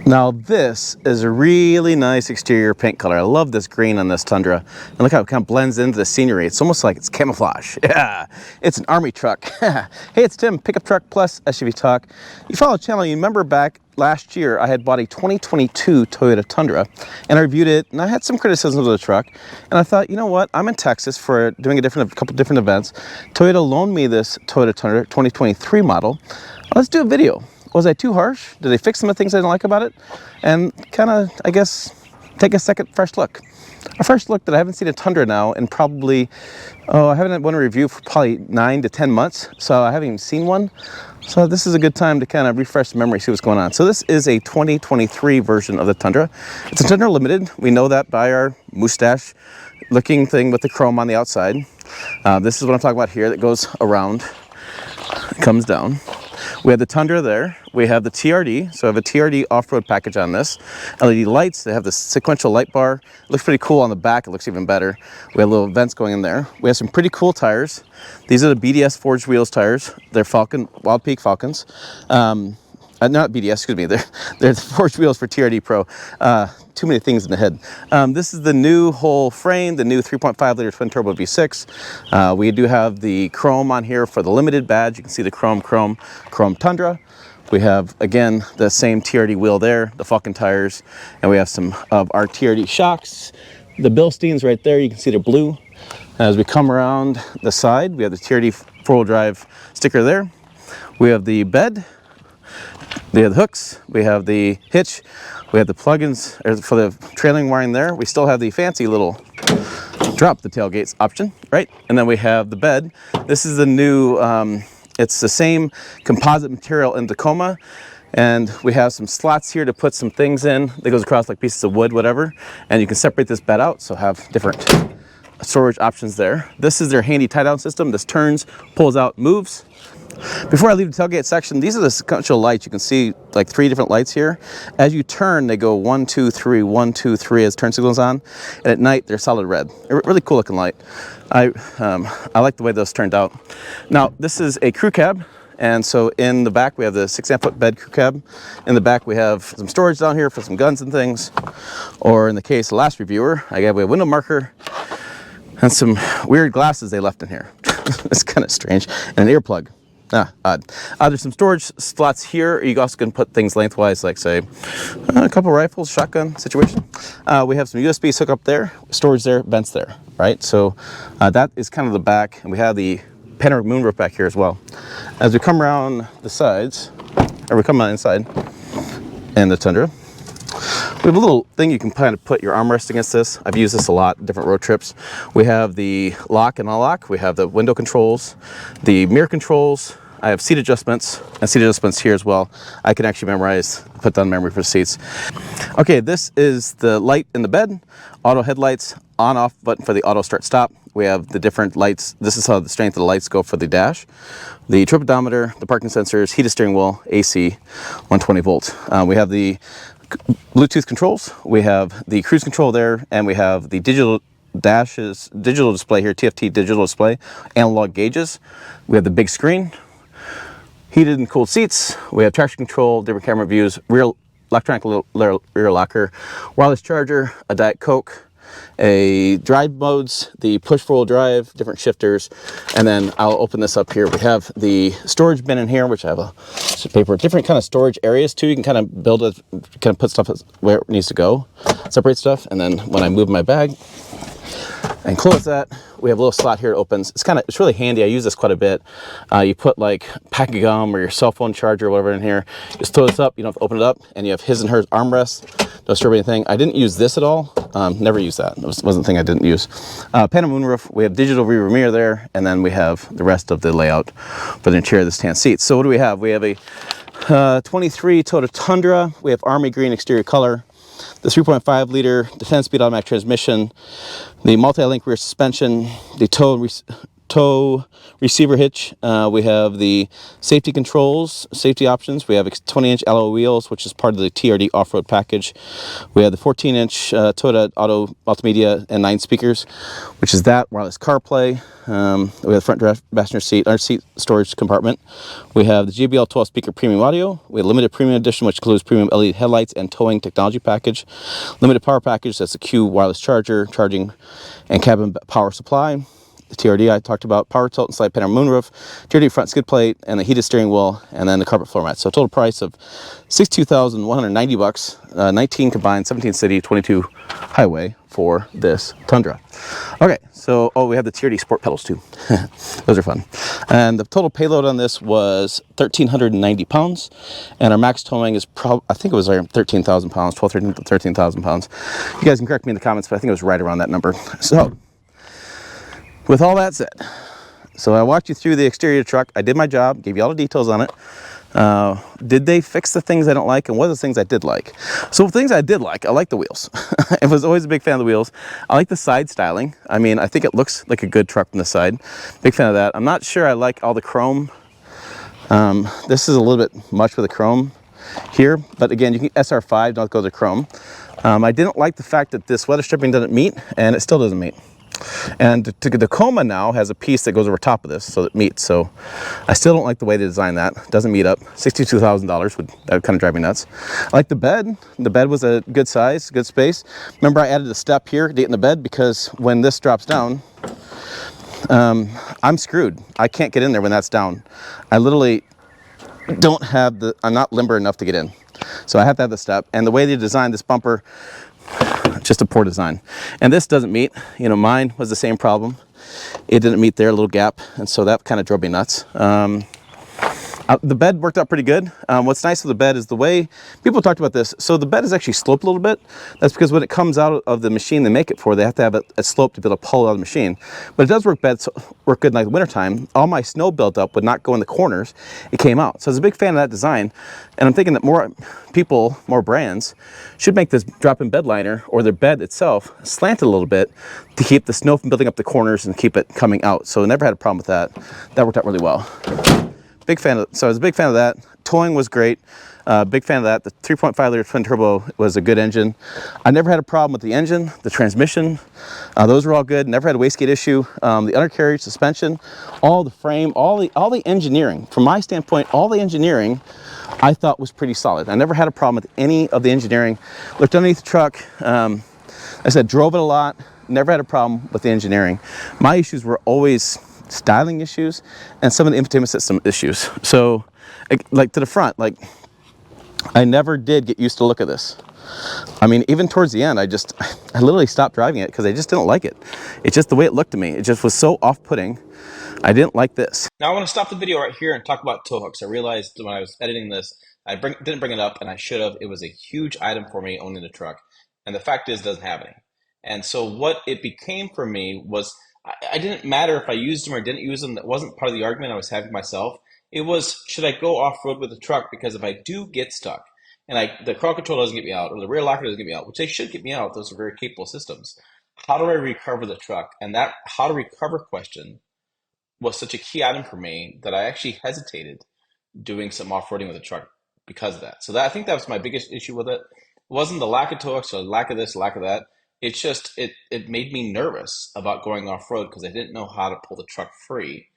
Now this is a really nice exterior paint color. I love this green on this Tundra. And look how it kind of blends into the scenery. It's almost like it's camouflage. Yeah, it's an army truck. Hey, it's Tim, Pickup Truck Plus SUV Talk. You follow the channel, you remember back last year I had bought a 2022 Toyota Tundra and I reviewed it and I had some criticisms of the truck. And I thought, you know what, I'm in Texas for doing a couple different events. Toyota loaned me this Toyota Tundra 2023 model. Let's do a video. Was I too harsh? Did they fix some of the things I didn't like about it? And kind of, I guess, take a fresh look. A fresh look that I haven't seen a Tundra now in probably, I haven't had one review for probably 9 to 10 months. So I haven't even seen one. So this is a good time to kind of refresh the memory, see what's going on. So this is a 2023 version of the Tundra. It's a Tundra Limited. We know that by our mustache looking thing with the chrome on the outside. This is what I'm talking about here that goes around, comes down. We have the Tundra there. We have the TRD, so I have a TRD off-road package on this. LED lights, they have the sequential light bar. It looks pretty cool on the back, it looks even better. We have little vents going in there. We have some pretty cool tires. These are the BDS Forged Wheels tires. They're Wild Peak Falcons. Not BDS, excuse me, they're the Forged Wheels for TRD Pro. Too many things in the head. This is the new whole frame, the new 3.5 liter twin turbo V6. We do have the chrome on here for the limited badge. You can see the chrome Tundra. We have, again, the same TRD wheel there, the Falcon tires, and we have some of our TRD shocks. The Bilsteins right there, you can see they're blue. As we come around the side, we have the TRD four-wheel drive sticker there. We have the bed. We have the hooks, we have the hitch, we have the plugins for the trailing wiring there. We still have the fancy little drop the tailgates option, right? And then we have the bed. This is the new, it's the same composite material in Tacoma. And we have some slots here to put some things in that goes across like pieces of wood, whatever. And you can separate this bed out, so have different storage options there. This is their handy tie-down system. This turns, pulls out, moves. Before I leave the tailgate section, these are the sequential lights. You can see like 3 different lights here. As you turn, they go 1, 2, 3, 1, 2, 3 as turn signals on. And at night, they're solid red. A really cool looking light. I like the way those turned out. Now, this is a crew cab. And so in the back, we have the 6.5-foot bed crew cab. In the back, we have some storage down here for some guns and things. Or in the case of the last reviewer, we have a window marker and some weird glasses they left in here. It's kind of strange. And an earplug. Odd. There's some storage slots here. You also can put things lengthwise, like say a couple rifles, shotgun situation. We have some USB hook up there, storage there, vents there, right? So that is kind of the back, and we have the panoramic moonroof back here as well. As we come around the sides, or we come out inside, and the Tundra, we have a little thing you can kind of put your armrest against this. I've used this a lot, different road trips. We have the lock and unlock. We have the window controls, the mirror controls. I have seat adjustments and seat adjustments here as well. I can actually put down memory for the seats. Okay, this is the light in the bed, auto headlights, on-off button for the auto start-stop. We have the different lights. This is how the strength of the lights go for the dash. The trip odometer, the parking sensors, heated steering wheel, AC, 120 volt. We have the Bluetooth controls. We have the cruise control there, and we have the digital display here, TFT digital display, analog gauges. We have the big screen, heated and cooled seats. We have traction control, different camera views, electronic rear locker, wireless charger, a Diet Coke, a drive modes, the push four-wheel drive, different shifters, and then I'll open this up here. We have the storage bin in here, which I have a piece of paper, different kind of storage areas too. You can kind of build it, kind of put stuff where it needs to go, separate stuff, and then when I move my bag and close that, we have a little slot here that opens. It's really handy. I use this quite a bit. You put like pack of gum or your cell phone charger or whatever in here. Just throw this up. You don't have to open it up, and you have his and hers armrests. Don't disturb anything. I didn't use this at all. Never used that. It wasn't the thing I didn't use. Panoramic moonroof. We have digital rear mirror there, and then we have the rest of the layout for the interior of this tan seat. So what do we have? We have a 23 Toyota Tundra. We have army green exterior color. The 3.5 liter 10-speed automatic transmission, the multi-link rear suspension, the tow receiver hitch. We have the safety controls, safety options. We have 20-inch alloy wheels, which is part of the TRD off-road package. We have the 14-inch Toyota Auto Multimedia and 9 speakers, which is that wireless CarPlay. We have the front passenger seat, under seat storage compartment. We have the JBL 12-speaker premium audio. We have limited premium edition, which includes premium LED headlights and towing technology package. Limited power package, that's a Q wireless charger, charging, and cabin power supply. The TRD I talked about, power tilt and slide panorama moonroof, TRD front skid plate, and the heated steering wheel, and then the carpet floor mat. So total price of $62,190, 19 combined, 17 city, 22 highway for this Tundra. Okay, so we have the TRD sport pedals too. Those are fun. And the total payload on this was 1,390 pounds, and our max towing is I think it was around 13,000 pounds, 13,000 pounds. You guys can correct me in the comments, but I think it was right around that number. So, with all that said, so I walked you through the exterior of the truck. I did my job, gave you all the details on it. Did they fix the things I don't like, and what are the things I did like? So the things I did like, I like the wheels. I was always a big fan of the wheels. I like the side styling. I mean, I think it looks like a good truck from the side. Big fan of that. I'm not sure I like all the chrome. This is a little bit much with the chrome here, but again, you can SR5, don't go to chrome. I didn't like the fact that this weather stripping doesn't meet, and it still doesn't meet. And the Tacoma now has a piece that goes over top of this so it meets. So I still don't like the way they designed that. It doesn't meet up. $62,000 that would kind of drive me nuts. I like the bed. The bed was a good size, good space. Remember, I added a step here to get in the bed because when this drops down, I'm screwed. I can't get in there when that's down. I literally don't have I'm not limber enough to get in. So I have to have the step. And the way they designed this bumper, just a poor design. And this doesn't meet. You know, mine was the same problem. It didn't meet there, a little gap, and so that kind of drove me nuts. The bed worked out pretty good. What's nice with the bed is the way people talked about this. So the bed is actually sloped a little bit. That's because when it comes out of the machine they make it for, they have to have a slope to be able to pull it out of the machine. But it does work good in like the wintertime. All my snow built up would not go in the corners. It came out. So I was a big fan of that design. And I'm thinking that more people, more brands, should make this drop-in bed liner or their bed itself slanted a little bit to keep the snow from building up the corners and keep it coming out. So I never had a problem with that. That worked out really well. Big fan of, so I was a big fan of that. Towing was great. Big fan of that. The 3.5 liter twin turbo was a good engine. I never had a problem with the engine, the transmission. Those were all good. Never had a wastegate issue. The undercarriage, suspension, all the frame, all the engineering. From my standpoint, all the engineering I thought was pretty solid. I never had a problem with any of the engineering. Looked underneath the truck. I said, drove it a lot. Never had a problem with the engineering. My issues were always styling issues and some of the infotainment system issues. So like to the front, like I never did get used to the look of this. I mean, even towards the end, I literally stopped driving it because I just didn't like it. It's just the way it looked to me. It just was so off-putting. I didn't like this. Now I want to stop the video right here and talk about tow hooks. I realized when I was editing this, I didn't bring it up, and I should have. It was a huge item for me owning the truck. And the fact is, it doesn't have any. And so what it became for me was, I didn't matter if I used them or didn't use them. That wasn't part of the argument I was having myself. It was, should I go off-road with the truck? Because if I do get stuck, and the crawl control doesn't get me out, or the rear locker doesn't get me out, which they should get me out, those are very capable systems, how do I recover the truck? And that how to recover question was such a key item for me that I actually hesitated doing some off-roading with the truck because of that. So I think that was my biggest issue with it. It wasn't the lack of tow hooks or lack of this, lack of that. It's just, it made me nervous about going off-road because I didn't know how to pull the truck free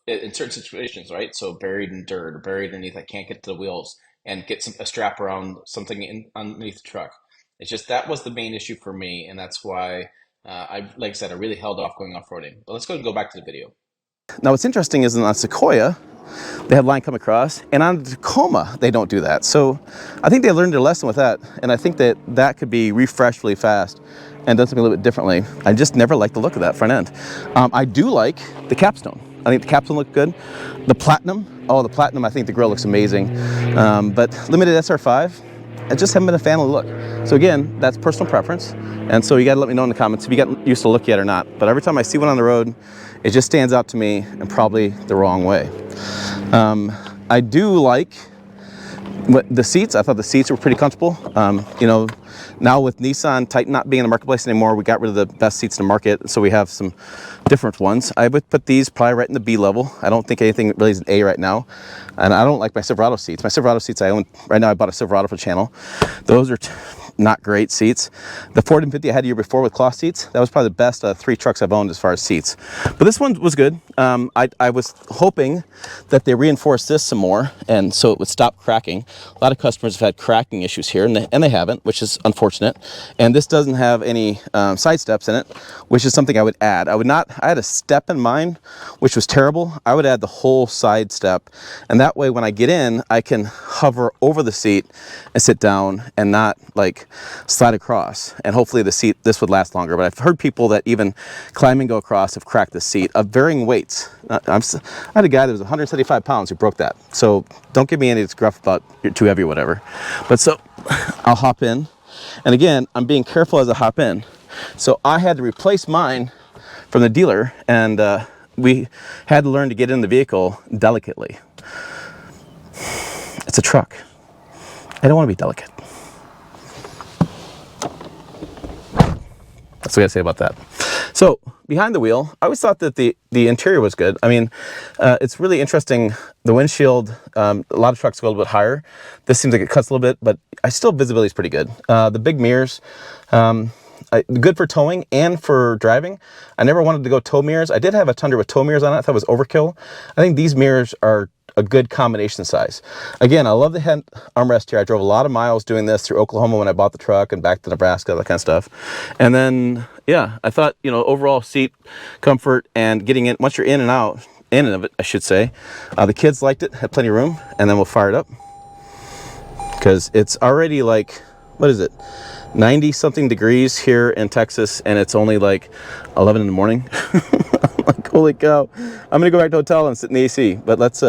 in certain situations, right? So buried in dirt or buried underneath, I can't get to the wheels and get a strap around something underneath the truck. It's just, that was the main issue for me, and that's why, like I said, I really held off going off-roading. But let's go and go back to the video. Now what's interesting is on Sequoia, they have line come across, and on the Tacoma, they don't do that. So I think they learned their lesson with that, and I think that could be refreshed really fast and done something a little bit differently. I just never liked the look of that front end. I do like the capstone. I think the capstone looked good. The platinum, the platinum, I think the grill looks amazing. But limited SR5, I just haven't been a fan of the look. So again, that's personal preference. And so you gotta let me know in the comments if you got used to the look yet or not. But every time I see one on the road, it just stands out to me and probably the wrong way. I do like But the seats, I thought the seats were pretty comfortable. You know, now with Nissan Titan not being in the marketplace anymore, we got rid of the best seats in the market, so we have some different ones. I would put these probably right in the B level. I don't think anything really is an A right now. And I don't like my Silverado seats. My Silverado seats I own, right now I bought a Silverado for the channel. Those are not great seats. The Ford M50 I had a year before with cloth seats, that was probably the best 3 trucks I've owned as far as seats. But this one was good. I was hoping that they reinforced this some more, and so it would stop cracking. A lot of customers have had cracking issues here, and they haven't, which is unfortunate. And this doesn't have any side steps in it, which is something I would add. I had a step in mind, which was terrible. I would add the whole side step, and that way when I get in, I can hover over the seat and sit down and not like slide across. And hopefully this would last longer. But I've heard people that even climb and go across have cracked the seat of varying weights. I had a guy that was 175 pounds who broke that. So don't give me any gruff about you're too heavy or whatever. But so I'll hop in. And again, I'm being careful as I hop in. So I had to replace mine from the dealer, and we had to learn to get in the vehicle delicately. It's a truck. I don't want to be delicate. That's what I gotta say about that. So behind the wheel, I always thought that the interior was good. I mean, it's really interesting. The windshield, a lot of trucks go a little bit higher. This seems like it cuts a little bit, but still visibility is pretty good. The big mirrors, good for towing and for driving. I never wanted to go tow mirrors. I did have a Tundra with tow mirrors on it. I thought it was overkill. I think these mirrors are a good combination size. Again, I love the head armrest here. I drove a lot of miles doing this through Oklahoma when I bought the truck and back to Nebraska, that kind of stuff. And then, yeah, I thought, you know, overall seat comfort and getting in, once you're in and out, in and of it, I should say. The kids liked it, had plenty of room, and then we'll fire it up. Because it's already like, what is it? 90 something degrees here in Texas, and it's only like 11 in the morning. I'm like, holy cow. I'm gonna go back to the hotel and sit in the AC, but let's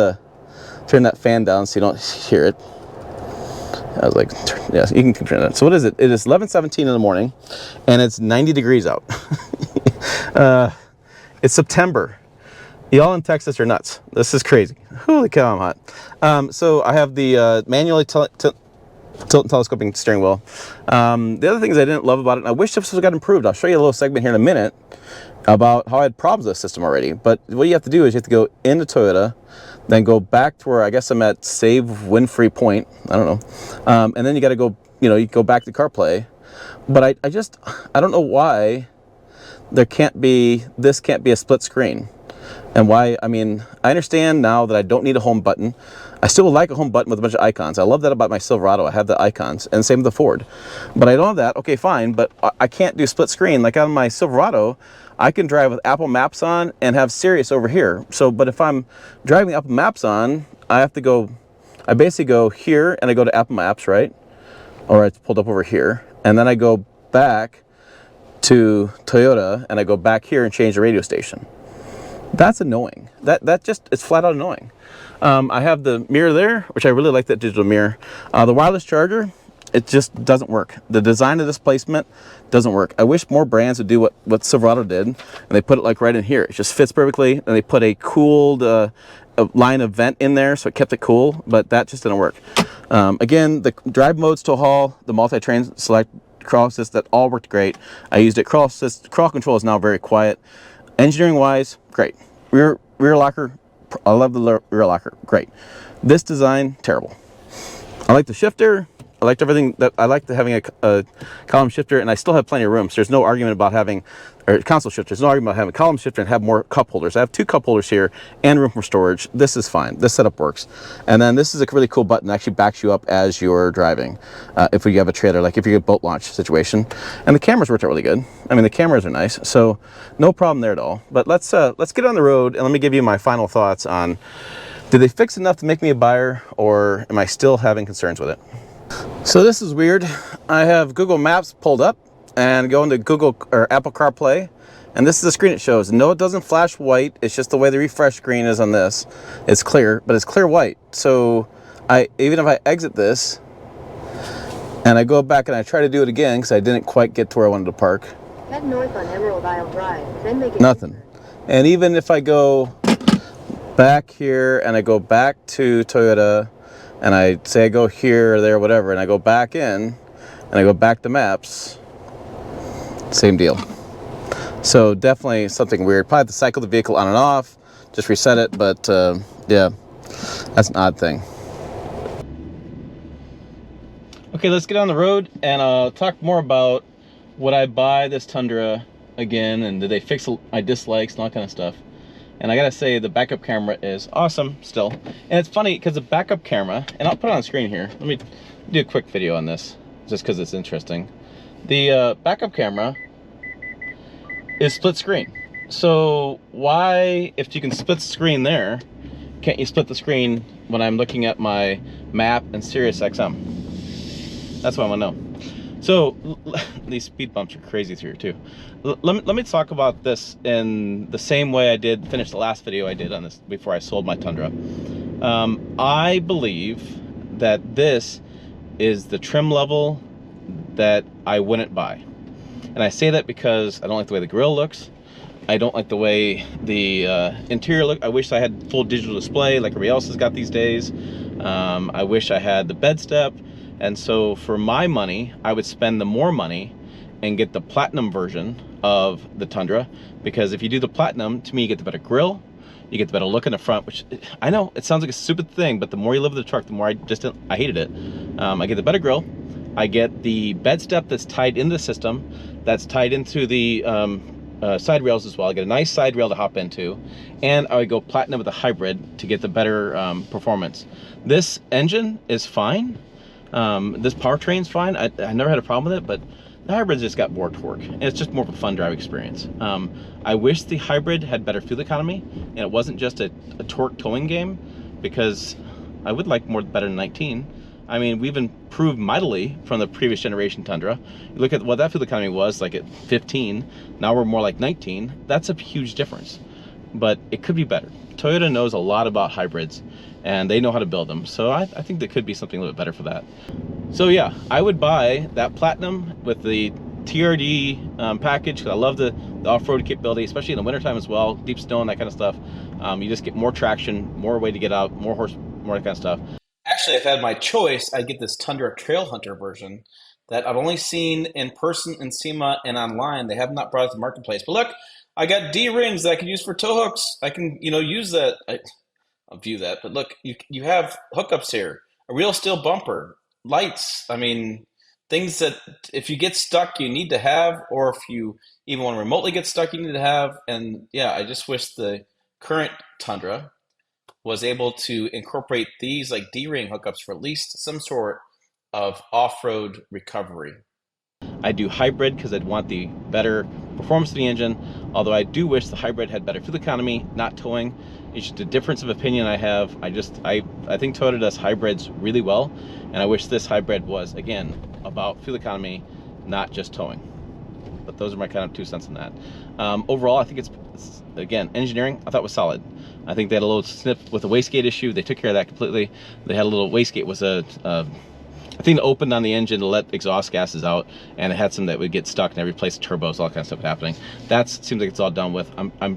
turn that fan down so you don't hear it. I was like, yeah, you can turn it. So what is it? It is 11:17 in the morning, and it's 90 degrees out. It's September. Y'all in Texas are nuts. This is crazy. Holy cow, I'm hot. So I have the manually tilt and telescoping steering wheel. The other things I didn't love about it, and I wish this got improved. I'll show you a little segment here in a minute about how I had problems with the system already. But what you have to do is you have to go into Toyota, then go back to where I guess I'm at save win-free point. I don't know. And then you got to go, you go back to CarPlay. But I don't know why this can't be a split screen. And why, I mean, I understand now that I don't need a home button. I still would like a home button with a bunch of icons. I love that about my Silverado. I have the icons, and same with the Ford. But I don't have that. Okay, fine, but I can't do split screen. Like on my Silverado, I can drive with Apple Maps on and have Sirius over here. So, but if I'm driving Apple Maps on, I basically go here and I go to Apple Maps, right? Or it's pulled up over here. And then I go back to Toyota and I go back here and change the radio station. That's annoying. That just, it's flat out annoying. I have the mirror there, which I really like that digital mirror. The wireless charger, it just doesn't work. The design of this placement doesn't work. I wish more brands would do what Silverado did, and they put it like right in here. It just fits perfectly, and they put a cooled line of vent in there, so it kept it cool, but that just didn't work. Again, the drive modes, tow haul, the multi-train select, crawl assist, that all worked great. I used it. Crawl control is now very quiet. Engineering wise, great. Rear locker, I love the rear locker, great. This design, terrible. I like the shifter. I liked everything. I liked having a column shifter, and I still have plenty of room. So there's no argument about having, or console shifter. There's no argument about having a column shifter and have more cup holders. I have 2 cup holders here and room for storage. This is fine. This setup works. And then this is a really cool button that actually backs you up as you're driving. If you have a trailer, like if you get a boat launch situation. And the cameras worked out really good. I mean, the cameras are nice, so no problem there at all. But let's get on the road and let me give you my final thoughts on, did they fix enough to make me a buyer, or am I still having concerns with it? So this is weird. I have Google Maps pulled up and go into Google or Apple CarPlay, and this is the screen it shows. No, it doesn't flash white. It's just the way the refresh screen is on this. It's clear, but it's clear white. So even if I exit this and I go back and I try to do it again because I didn't quite get to where I wanted to park. Head north on Emerald Isle Drive, then make it nothing. And even if I go back here and I go back to Toyota and I say I go here or there, whatever, and I go back in, and I go back to maps, same deal. So definitely something weird. Probably have to cycle the vehicle on and off, just reset it, but yeah, that's an odd thing. Okay, let's get on the road and talk more about would I buy this Tundra again, and did they fix my dislikes and all that kind of stuff. And I gotta say, the backup camera is awesome still. And it's funny because the backup camera, and I'll put it on the screen here. Let me do a quick video on this just because it's interesting. The backup camera is split screen. So why, if you can split the screen there, can't you split the screen when I'm looking at my map and Sirius XM? That's what I want to know. So these speed bumps are crazy through here too. Let me talk about this in the same way I did finish the last video I did on this before I sold my Tundra. I believe that this is the trim level that I wouldn't buy. And I say that because I don't like the way the grille looks. I don't like the way the interior look. I wish I had full digital display like everybody else has got these days. I wish I had the bed step. And so for my money, I would spend the more money and get the platinum version of the Tundra, because if you do the platinum, to me, you get the better grille, you get the better look in the front, which I know it sounds like a stupid thing, but the more you live with the truck, the more I hated it. I get the better grille, I get the bed step that's tied into the system, that's tied into the side rails as well. I get a nice side rail to hop into, and I would go platinum with a hybrid to get the better performance. This engine is fine. This powertrain's fine. I never had a problem with it, but the hybrid just got more torque, and it's just more of a fun drive experience. I wish the hybrid had better fuel economy, and it wasn't just a torque towing game, because I would like better than 19. I mean, we've improved mightily from the previous generation Tundra. You look at what that fuel economy was like at 15, now we're more like 19. That's a huge difference, but it could be better. Toyota knows a lot about hybrids, and they know how to build them. So I think there could be something a little bit better for that. So yeah, I would buy that platinum with the TRD package, because I love the off-road capability, especially in the wintertime as well, deep snow and that kind of stuff. You just get more traction, more way to get out, more horse, more that kind of stuff. Actually, if I had my choice, I'd get this Tundra Trail Hunter version that I've only seen in person in SEMA and online. They have not brought it to the marketplace. But look, I got D-rings that I can use for tow hooks. I can, use that. I'll view that. But look, you have hookups here, a real steel bumper, lights. I mean, things that if you get stuck, you need to have, or if you even want to remotely get stuck, you need to have. And yeah, I just wish the current Tundra was able to incorporate these like D-ring hookups for at least some sort of off-road recovery. I do hybrid because I'd want the better performance of the engine, although I do wish the hybrid had better fuel economy, not towing. It's just a difference of opinion I have. I think Toyota does hybrids really well, and I wish this hybrid was, again, about fuel economy, not just towing. But those are my kind of 2 cents on that. Overall, I think it's again, engineering, I thought was solid. I think they had a little snip with the wastegate issue. They took care of that completely. They had a little wastegate, was a thing that opened on the engine to let exhaust gases out, and it had some that would get stuck, and they replaced turbos, all that kind of stuff happening. That seems like it's all done with. I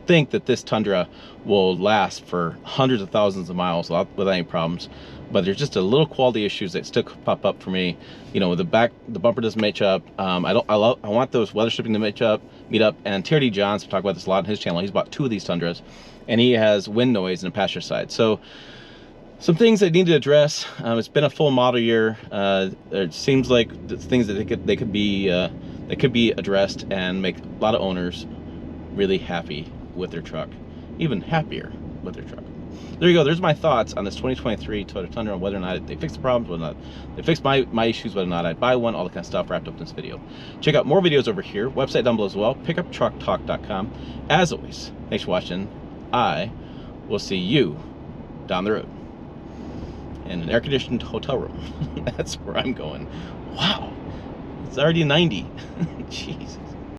think that this Tundra will last for hundreds of thousands of miles without any problems. But there's just a little quality issues that still pop up for me. The bumper doesn't match up. I want those weather stripping to meet up. And TRD John's talked about this a lot on his channel. He's bought 2 of these Tundras, and he has wind noise in the passenger side. So some things that need to address. It's been a full model year. It seems like the things that they could be addressed and make a lot of owners really happy with their truck, even happier with their truck. There you go. There's my thoughts on this 2023 Toyota Tundra, on whether or not they fixed the problems, whether or not they fixed my issues, whether or not I'd buy one, all the kind of stuff wrapped up in this video. Check out more videos over here, website down below as well, pickuptrucktalk.com. As always, thanks for watching. I will see you down the road in an air-conditioned hotel room. That's where I'm going. Wow, it's already 90. Jeez.